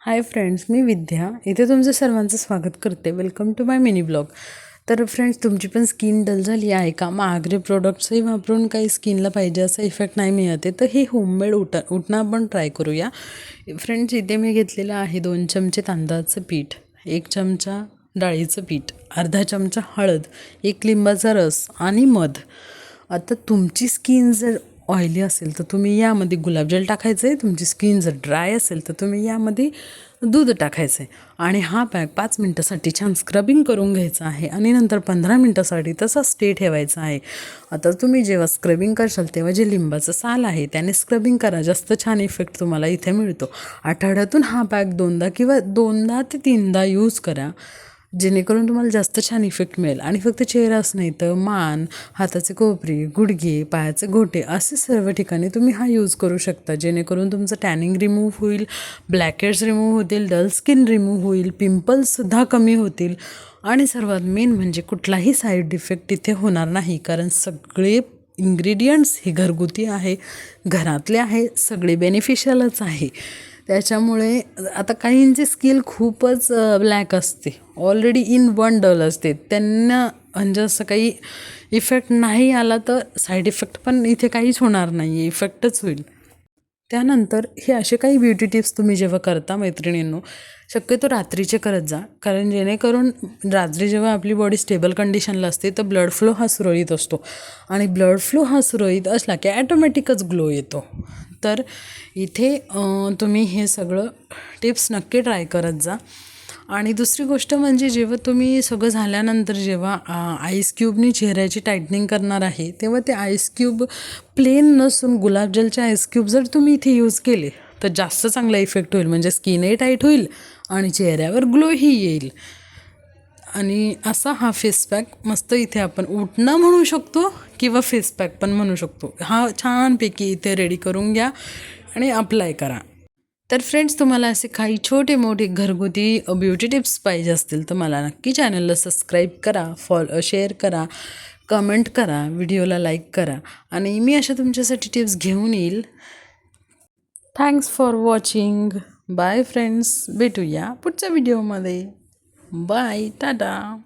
Hi friends, मी विद्या इथे तुमचं सर्वांचं स्वागत करते. Welcome to my mini blog. तर फ्रेंड्स, तुमची पण स्किन डल झाली आहे का? महागडे प्रोडक्ट्सही वापरून काही स्किनला पाहिजे असा इफेक्ट नाही मिळत आहे, तर हे होममेड उठणं आपण ट्राय करूया. फ्रेंड्स, इथे मी घेतलेलं आहे 2 चमचे तांदळाचं पीठ, 1 चमचा डाळीचं पीठ, अर्धा चमचा हळद, 1 लिंबाचा रस आणि मध. आता तुमची स्किन जर ऑइली असेल तर तुम्ही यामध्ये गुलाबजल टाकायचं आहे. तुमची स्किन जर ड्राय असेल तर तुम्ही यामध्ये दूध टाकायचं आहे आणि हा पॅक 5 मिनटासाठी छान स्क्रबिंग करून घ्यायचा आहे आणि नंतर 15 मिनटासाठी तसा स्टे ठेवायचा आहे. आता तुम्ही जेव्हा स्क्रबिंग करशाल तेव्हा जे लिंबाचं साल आहे त्याने स्क्रबिंग करा, जास्त छान इफेक्ट तुम्हाला इथे मिळतो. आठवड्यातून हा पॅक 2दा किंवा 2दा ते 3दा यूज करा, जेणेकरून तुम्हाला जास्त छान इफेक्ट मिळेल. आणि फक्त चेहराच नाही तर मान, हाताचे कोपरे, गुडघे, पायाचे घोटे असे सर्व ठिकाणी तुम्ही हा यूज करू शकता, जेणेकरून तुमचं टॅनिंग रिमूव्ह होईल, ब्लॅकहेड्स रिमूव्ह होतील, डल स्किन रिमूव्ह होईल, पिंपल्ससुद्धा कमी होतील आणि सर्वात मेन म्हणजे कुठलाही साईड इफेक्ट इथे होणार नाही, कारण सगळे इन्ग्रेडियंट्स हे घरगुती आहे, घरातले आहे, सगळे बेनिफिशियलच आहे. त्याच्यामुळे आता काहींची स्किन खूपच ब्लॅक असते, ऑलरेडी इन वन डल असते, त्यांना म्हणजे असं काही इफेक्ट नाही आला तर साईड इफेक्ट पण इथे काहीच होणार नाही आहे, इफेक्टच होईल. त्यानंतर हे असे काही ब्युटी टिप्स तुम्ही जेव्हा करता मैत्रिणींनो, शक्यतो रात्रीचे करत जा, कारण जेणेकरून रात्री जेव्हा आपली बॉडी स्टेबल कंडिशनला असते तर ब्लड फ्लो हा सुरळीत असतो आणि ब्लड फ्लो हा सुरळीत असला की ॲटोमॅटिकच ग्लो येतो. तर इथे तुम्ही हे सगळं टिप्स नक्की ट्राय करत जा. आणि दुसरी गोष्ट म्हणजे जेव्हा तुम्ही सगळं झाल्यानंतर जेव्हा आईस क्यूबनी चेहऱ्याची टाईटनिंग करणार आहे तेव्हा ते आईस क्यूब प्लेन नसून गुलाबजलचे आईस क्यूब जर तुम्ही इथे यूज केले तर जास्त चांगला इफेक्ट होईल, म्हणजे स्किनही टाईट होईल आणि चेहऱ्यावर ग्लोही येईल. आणि असा हा फेस पॅक मस्त इथे आपण उठणं म्हणू शकतो किंवा फेस पॅक पण म्हणू शकतो. हा छानपैकी इथे रेडी करून घ्या आणि अप्लाय करा. तर फ्रेंड्स, तुम्हाला असे काही छोटे मोठे घरगुती ब्युटी टिप्स पाहिजे असतील तर मला नक्की चॅनलला सबस्क्राईब करा, शेअर करा, कमेंट करा, व्हिडिओला लाईक करा आणि मी अशा तुमच्यासाठी टिप्स घेऊन येईल. Thanks for watching. Bye friends, भेटूया पुढच्या व्हिडिओमध्ये. बाय, टाटा.